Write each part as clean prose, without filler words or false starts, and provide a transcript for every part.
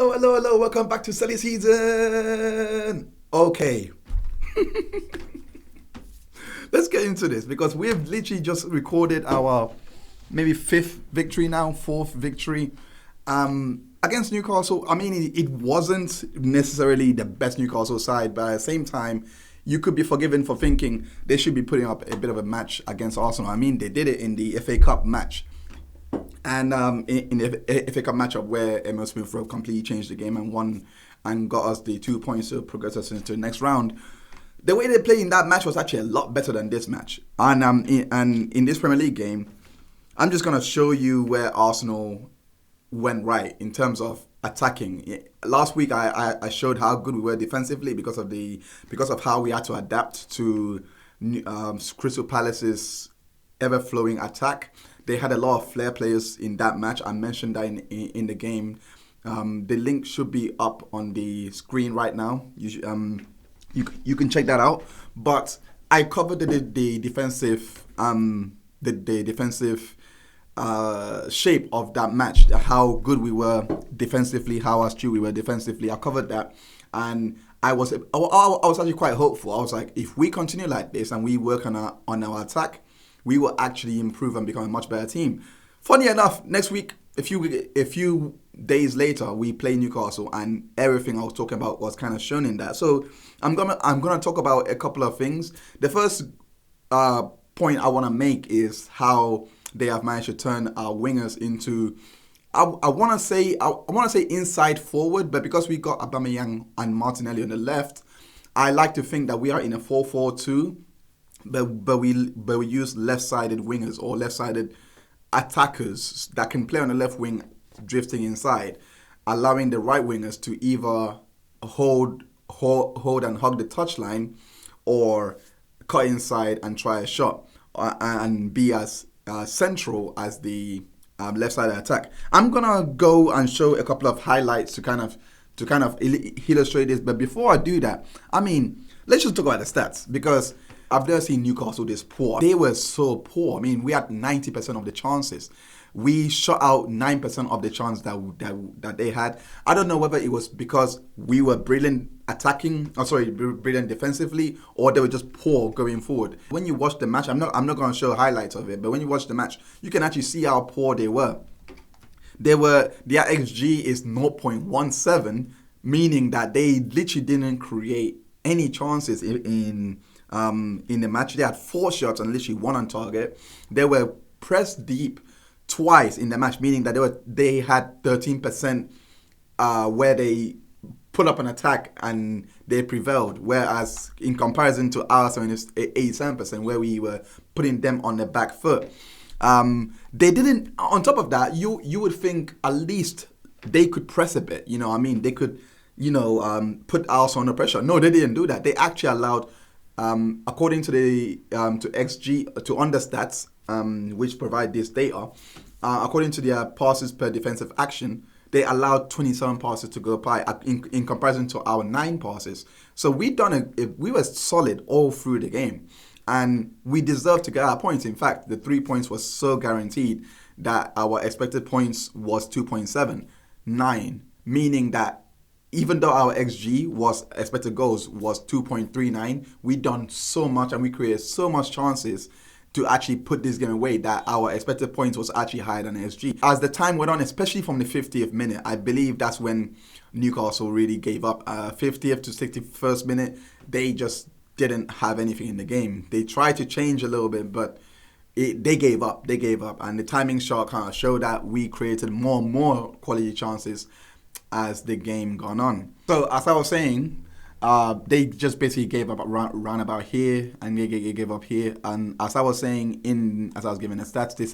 Hello. Welcome back to CellySZN. Okay. Let's get into this because we've literally just recorded our maybe fourth victory against Newcastle. I mean, it wasn't necessarily the best Newcastle side, but at the same time, you could be forgiven for thinking they should be putting up a bit of a match against Arsenal. I mean, they did it in the FA Cup match. And in the FA Cup matchup where Emil Smith-Rowe completely changed the game and won and got us the 2 points to progress us into the next round, the way they played in that match was actually a lot better than this match. And in this Premier League game, I'm just going to show you where Arsenal went right in terms of attacking. Last week I showed how good we were defensively because of how we had to adapt to Crystal Palace's ever-flowing attack. They had a lot of flair players in that match. I mentioned that in the game. The link should be up on the screen right now. You can check that out. But I covered the defensive shape of that match, how good we were defensively, how astute we were defensively. I covered that, and I was actually quite hopeful. I was like, if we continue like this and we work on our attack, we will actually improve and become a much better team. Funny enough, next week, a few days later, we play Newcastle, and everything I was talking about was kind of shown in that. So I'm gonna talk about a couple of things. The first point I want to make is how they have managed to turn our wingers into, I want to say inside forward, but because we got Aubameyang and Martinelli on the left, I like to think that we are in a 4-4-2. But we use left-sided wingers or left-sided attackers that can play on the left wing, drifting inside, allowing the right wingers to either hold and hug the touchline, or cut inside and try a shot, and be as central as the left-sided attack. I'm gonna go and show a couple of highlights to kind of illustrate this. But before I do that, I mean, let's just talk about the stats, because I've never seen Newcastle this poor. They were so poor. I mean, we had 90% of the chances. We shot out 9% of the chance that they had. I don't know whether it was because we were brilliant defensively, or they were just poor going forward. When you watch the match, I'm not going to show highlights of it, but when you watch the match, you can actually see how poor they were. Their XG is 0.17, meaning that they literally didn't create any chances in the match. They had 4 shots and literally 1 on target. They were pressed deep twice in the match, meaning that they had 13% where they put up an attack and they prevailed, whereas in comparison to ours, I mean, it's 87% where we were putting them on the back foot. They didn't. On top of that, you would think at least they could press a bit. You know, I mean, they could, put Arsenal under pressure. No, they didn't do that. They actually allowed, according to the to XG, to Understats, which provide this data, according to their passes per defensive action, they allowed 27 passes to go by in comparison to our 9 passes. So we were solid all through the game, and we deserved to get our points. In fact, the 3 points was so guaranteed that our expected points was 2.79, meaning that even though our XG was expected goals was 2.39, we done so much and we created so much chances to actually put this game away that our expected points was actually higher than XG. As the time went on, especially from the 50th minute, I believe that's when Newcastle really gave up. 50th to 61st minute, they just didn't have anything in the game. They tried to change a little bit, but they gave up. And the timing shot kind of showed that we created more and more quality chances as the game gone on. So as I was saying, they just basically gave up round about here, and they gave up here. And as I was saying, as I was giving the stats, these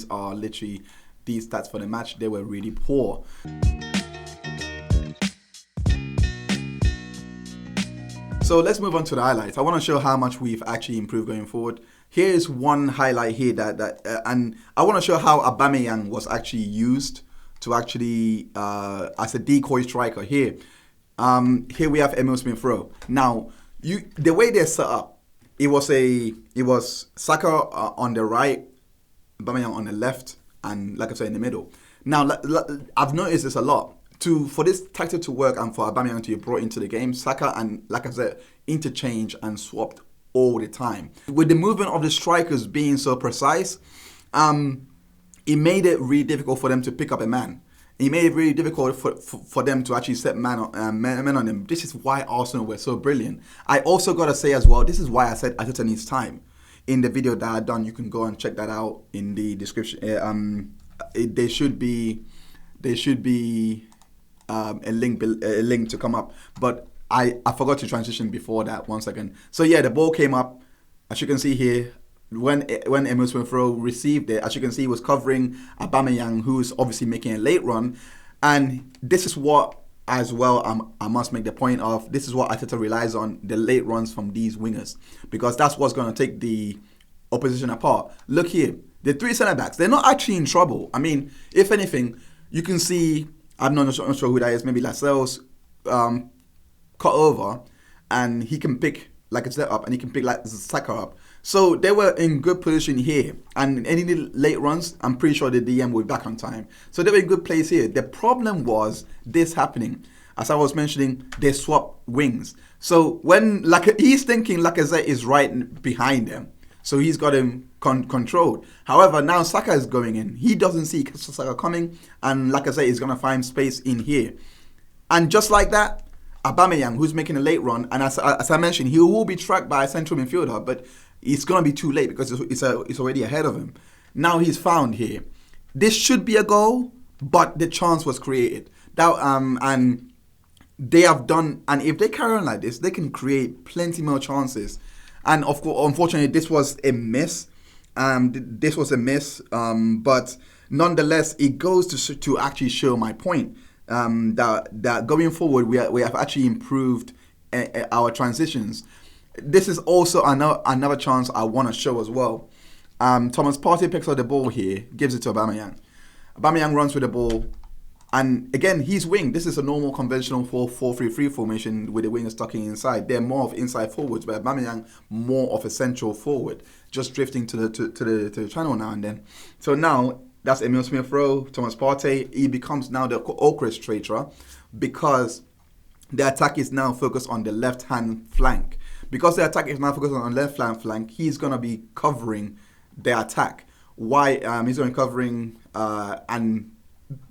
are literally these stats for the match. They were really poor. So let's move on to the highlights. I want to show how much we've actually improved going forward. Here's one highlight here and I want to show how Aubameyang was actually used to actually as a decoy striker here. Here we have Emil Smith-Rowe. Now, the way they're set up, it was Saka on the right, Aubameyang on the left, and like I said, in the middle. Now, I've noticed this a lot. for this tactic to work and for Aubameyang to be brought into the game, Saka and Lacazette interchanged and swapped all the time. With the movement of the strikers being so precise, it made it really difficult for them to pick up a man. It made it really difficult for them to actually set men on them. This is why Arsenal were so brilliant. I also got to say as well, this is why I said Arteta needs time. In the video that I've done, you can go and check that out in the description. There should be a link to come up. But I forgot to transition before that. 1 second. So yeah, the ball came up. As you can see here, when Emil Smith-Rowe received it, as you can see, he was covering Aubameyang, who's obviously making a late run. And this is what, as well, I must make the point of, this is what Arteta relies on, the late runs from these wingers. Because that's what's going to take the opposition apart. Look here, the three centre-backs, they're not actually in trouble. I mean, if anything, you can see, I'm not sure who that is, maybe Lascelles cut over, and he can pick Lacazette up, and he can pick Saka up. So they were in good position here, and any late runs, I'm pretty sure the DM will be back on time. So they were in good place here. The problem was this happening. As I was mentioning, they swap wings. So when he's thinking Lacazette is right behind him, so he's got him controlled. However, now Saka is going in. He doesn't see Saka coming, and Lacazette is going to find space in here. And just like that, Aubameyang, who's making a late run, and as I mentioned, he will be tracked by a central midfielder, but it's going to be too late because it's already ahead of him. Now he's found here. This should be a goal, but the chance was created. And they have done, and if they carry on like this, they can create plenty more chances. And of course, unfortunately, this was a miss. But nonetheless, it goes to actually show my point. That going forward, we have actually improved our transitions. This is also another chance I want to show as well. Thomas Partey picks up the ball here, gives it to Aubameyang. Aubameyang runs with the ball, and again, he's wing. This is a normal conventional 4-4-3-3 formation with the wingers tucking inside. They're more of inside forwards, but Aubameyang more of a central forward, just drifting to the channel now and then. So now that's Emil Smith-Rowe, Thomas Partey. He becomes now the orchestrator because the attack is now focused on the left-hand flank. Because the attack is now focused on the left-hand flank, he's going to be covering the attack. Why? He's going to be covering and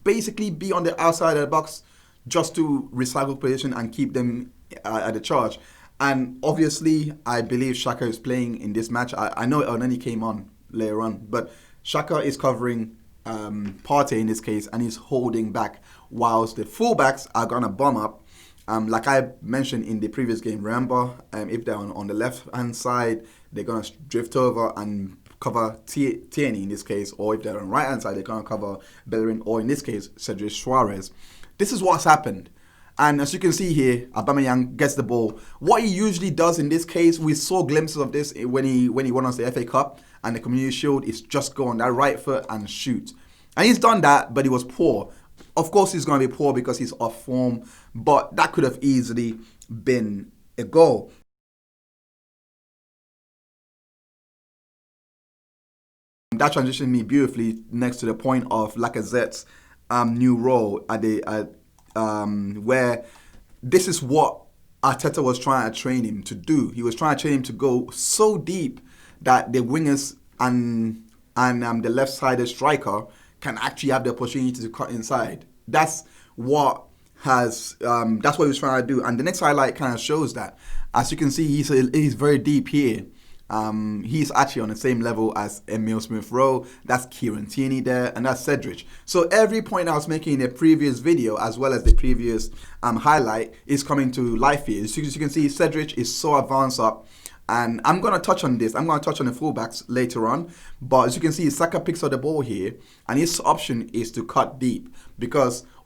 basically be on the outside of the box just to recycle position and keep them at the charge. And obviously, I believe Xhaka is playing in this match. I know Elneny came on later on, but Xhaka is covering Partey in this case, and he's holding back, whilst the fullbacks are going to bomb up. Like I mentioned in the previous game, remember, if they're on the left-hand side, they're going to drift over and cover Tierney in this case, or if they're on the right-hand side, they're going to cover Bellerin, or in this case, Cedric Suarez. This is what's happened. And as you can see here, Aubameyang gets the ball. What he usually does in this case, we saw glimpses of this when he won us the FA Cup and the Community Shield, is just go on that right foot and shoot. And he's done that, but he was poor. Of course, he's going to be poor because he's off form, but that could have easily been a goal. That transitioned me beautifully next to the point of Lacazette's new role where this is what Arteta was trying to train him to do. He was trying to train him to go so deep that the wingers and the left-sided striker can actually have the opportunity to cut inside. That's what he was trying to do. And the next highlight kind of shows that. As you can see, he's very deep here. He's actually on the same level as Emil Smith-Rowe. That's Kieran Tierney there, and that's Cedric. So every point I was making in the previous video, as well as the previous highlight, is coming to life here. As you can see, Cedric is so advanced up. And I'm going to touch on this. I'm going to touch on the fullbacks later on. But as you can see, Saka picks up the ball here. And his option is to cut deep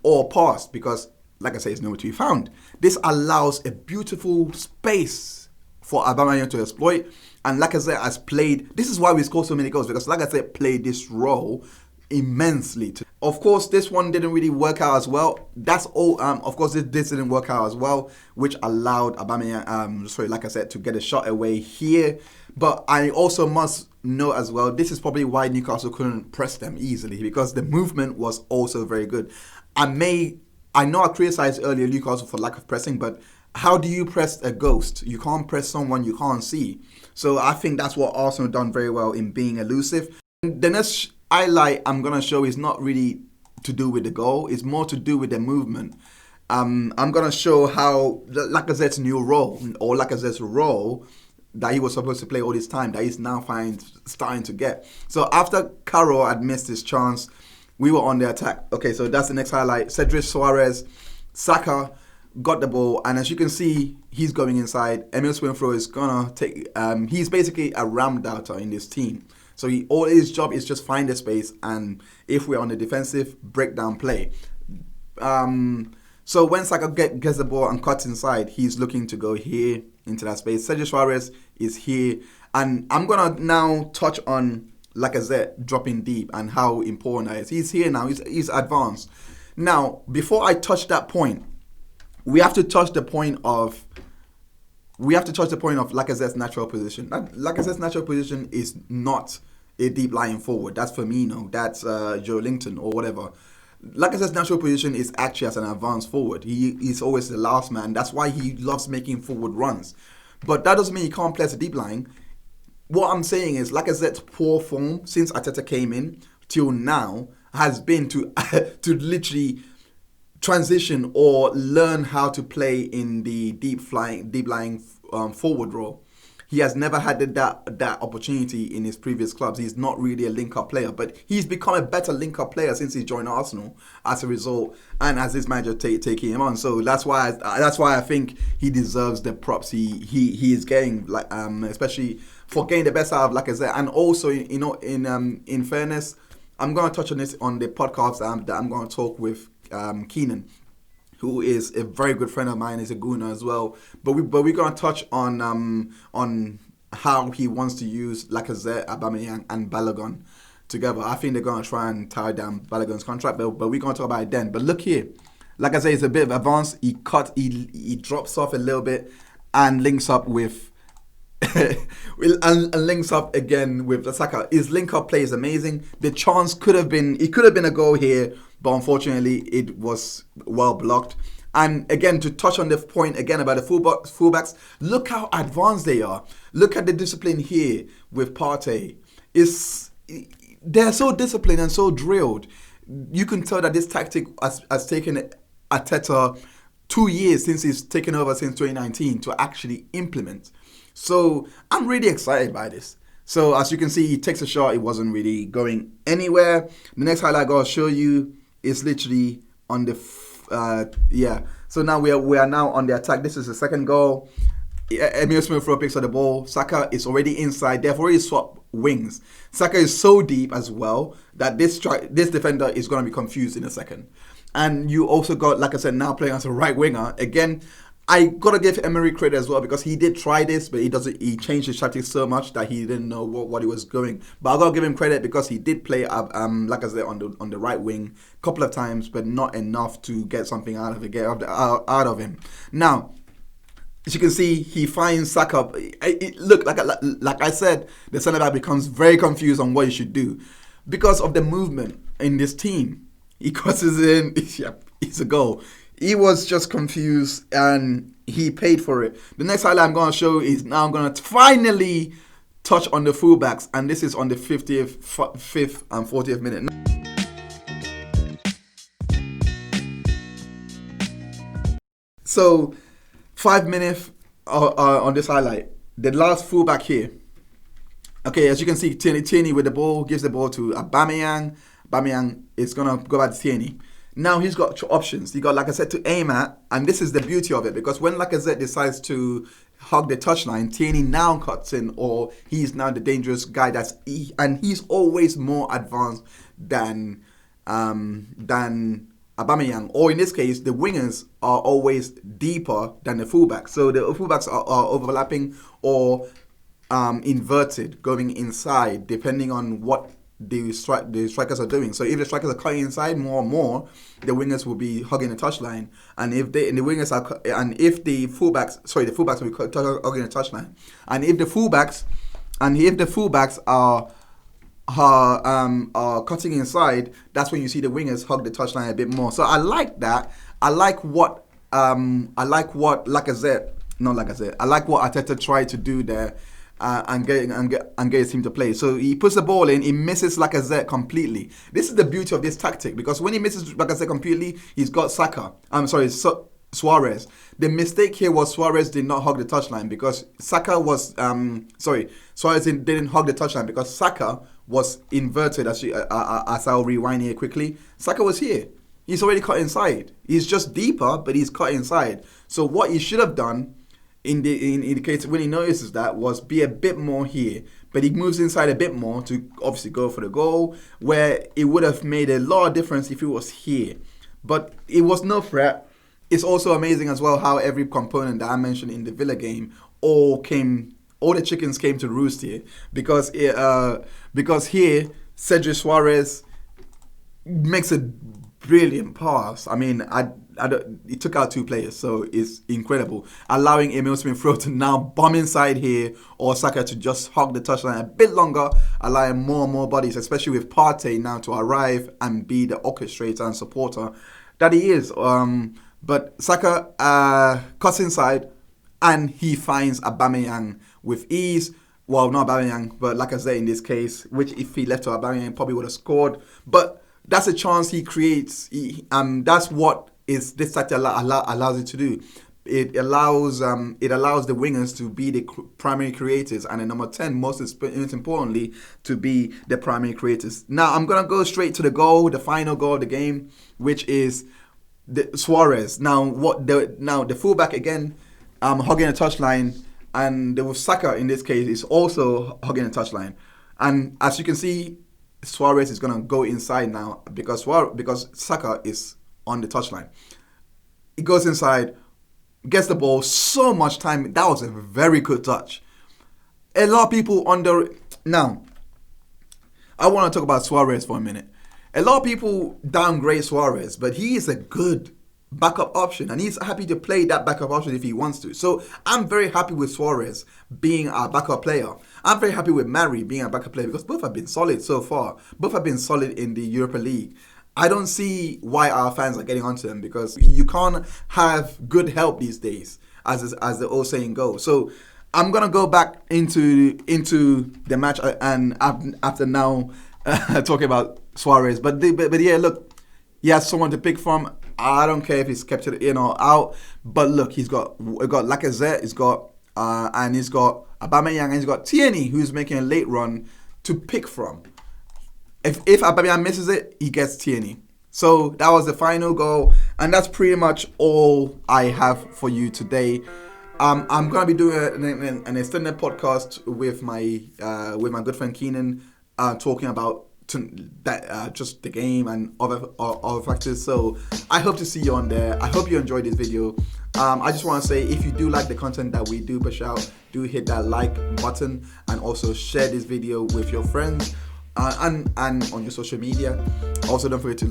or pass because, like I say, it's nowhere to be found. This allows a beautiful space for Aubameyang to exploit. And Lacazette has played, this is why we scored so many goals, because Lacazette played this role immensely. Of course, this one didn't really work out as well. That's all. Of course, this didn't work out as well, which allowed Lacazette to get a shot away here. But I also must note as well, this is probably why Newcastle couldn't press them easily, because the movement was also very good. I may I know I criticized earlier Newcastle for lack of pressing, but how do you press a ghost? You can't press someone you can't see. So I think that's what Arsenal done very well in being elusive. The next highlight I'm going to show is not really to do with the goal. It's more to do with the movement. I'm going to show how Lacazette's new role, or Lacazette's role that he was supposed to play all this time, that he's now starting to get. So after Carroll had missed his chance, we were on the attack. Okay, so that's the next highlight. Cedric Suarez, Saka got the ball, and as you can see, he's going inside. Emil Smith-Rowe is gonna take. He's basically a ram doubter in this team. So all his job is just find the space, and if we're on the defensive, break down play. So when Saka gets the ball and cuts inside, he's looking to go here into that space. Cedric Suarez is here, and I'm gonna now touch on Lacazette dropping deep and how important that is. He's here now. He's advanced. Now, before I touch that point, we have to touch the point of Lacazette's natural position. Lacazette's natural position is not a deep lying forward. That's Firmino. That's Joe Linton or whatever. Lacazette's natural position is actually as an advanced forward. He's always the last man. That's why he loves making forward runs. But that doesn't mean he can't play as a deep line. What I'm saying is Lacazette's poor form since Arteta came in till now has been to literally transition or learn how to play in the deep lying forward role. He has never had that opportunity in his previous clubs. He's not really a link-up player, but he's become a better link-up player since he joined Arsenal as a result, and as his manager taking him on. So that's why I think he deserves the props he is getting, like especially for getting the best out of Lacazette. And also, in fairness, I'm going to touch on this on the podcast that I'm going to talk with Keenan, who is a very good friend of mine, is a Gooner as well. But we're going to touch on how he wants to use Lacazette, Aubameyang, and Balogun together. I think they're going to try and tie down Balogun's contract, but we're going to talk about it then. But look here, Lacazette is a bit of advanced. He drops off a little bit and links up with. and links up again with Saka. His link-up play is amazing. The chance could have been a goal here, but unfortunately it was well blocked. And again, to touch on the point again about the fullbacks, look how advanced they are. Look at the discipline here with Partey. They're so disciplined and so drilled. You can tell that this tactic has taken Arteta 2 years since he's taken over since 2019 to actually implement. So I'm really excited by this. So as you can see, he takes a shot. It wasn't really going anywhere. The next highlight I'm going to show you is literally on the So now we are now on the attack. This is the second goal. Emil Smith-Rowe picks up the ball. Saka is already inside. They've already swapped wings. Saka is so deep as well that this defender is going to be confused in a second. And you also got, like I said, now playing as a right winger. Again, I gotta give Emery credit as well because he did try this, but he changed his tactics so much that he didn't know what he was doing. But I gotta give him credit because he did play like I said on the right wing a couple of times, but not enough to get something out of him. Now, as you can see, he finds Saka. Look, like I said, the centre back becomes very confused on what he should do because of the movement in this team. He crosses in. It's a goal. He was just confused and he paid for it. The next highlight I'm going to show is now I'm going to finally touch on the fullbacks, and this is on the 50th, 5th and 40th minute. So 5 minutes on this highlight. The last fullback here. Okay, as you can see, Tierney with the ball, gives the ball to Aubameyang. Aubameyang is going to go back to Tierney. Now he's got options. He got Lacazette to aim at, and this is the beauty of it, because when Lacazette decides to hug the touchline, Tierney now cuts in, or he's now the dangerous guy and he's always more advanced than Aubameyang, or in this case, the wingers are always deeper than the fullbacks. So the fullbacks are overlapping or inverted, going inside, depending on what the strikers are doing. So if the strikers are cutting inside more and more, the wingers will be hugging the touchline, and if the fullbacks will be hugging the touchline, and if the fullbacks are cutting inside, that's when you see the wingers hug the touchline a bit more. So I like that, I like what Lacazette, not Lacazette. I like what Arteta tried to do there. And get his team to play. So he puts the ball in, he misses Lacazette completely. This is the beauty of this tactic, because when he misses Lacazette completely, he's got Suarez. The mistake here was Suarez did not hug the touchline, because Suarez didn't hug the touchline because Saka was inverted. As I'll rewind here quickly, Saka was here. He's already cut inside. He's just deeper, but he's cut inside. So what he should have done in the case when he notices that was be a bit more here, but he moves inside a bit more to obviously go for the goal, where it would have made a lot of difference if he was here. But it was no threat. It's also amazing as well how every component that I mentioned in the Villa game all the chickens came to roost here, because here Cedric Suarez makes a brilliant pass. I mean, he took out 2 players, so it's incredible. Allowing Emil Smith-Rowe to now bomb inside here, or Saka to just hug the touchline a bit longer, allowing more and more bodies, especially with Partey now to arrive and be the orchestrator and supporter that he is. But Saka cuts inside, and he finds Aubameyang with ease. Well, not Aubameyang, but Lacazette in this case, which if he left to Aubameyang probably would have scored. But that's a chance he creates. That's what this tactic allows it to do. It allows the wingers to be the primary creators, and the number 10, most importantly, to be the primary creators. Now I'm gonna go straight to the final goal of the game, which is Suarez. Now the fullback again, hugging a touchline, and with Saka in this case is also hugging a touchline, and as you can see, Suarez is gonna go inside now because Saka is on the touchline. He goes inside, gets the ball, so much time. That was a very good touch. A lot of people now, I want to talk about Suarez for a minute. A lot of people downgrade Suarez, but he is a good backup option, and he's happy to play that backup option if he wants to. So I'm very happy with Suarez being our backup player. I'm very happy with Mari being a backup player, because both have been solid so far. Both have been solid in the Europa League. I don't see why our fans are getting onto them, because you can't have good help these days, as the old saying goes. So I'm gonna go back into the match, and after now talking about Suarez, but yeah, look, he has someone to pick from. I don't care if he's kept it in or out, but look, we've got Lacazette, he's got Aubameyang, and he's got Tierney, who's making a late run to pick from. If Aubameyang misses it, he gets Tierney. So that was the final goal, and that's pretty much all I have for you today. I'm gonna be doing an extended podcast with my good friend Keenan, talking about just the game and other factors. So I hope to see you on there. I hope you enjoyed this video. I just want to say, if you do like the content that we do push out, do hit that like button, and also share this video with your friends and on your social media. Also, don't forget to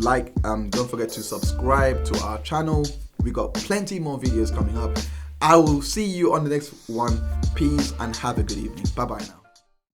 don't forget to subscribe to our channel. We got plenty more videos coming up. I will see you on the next one. Peace and have a good evening. Bye bye now.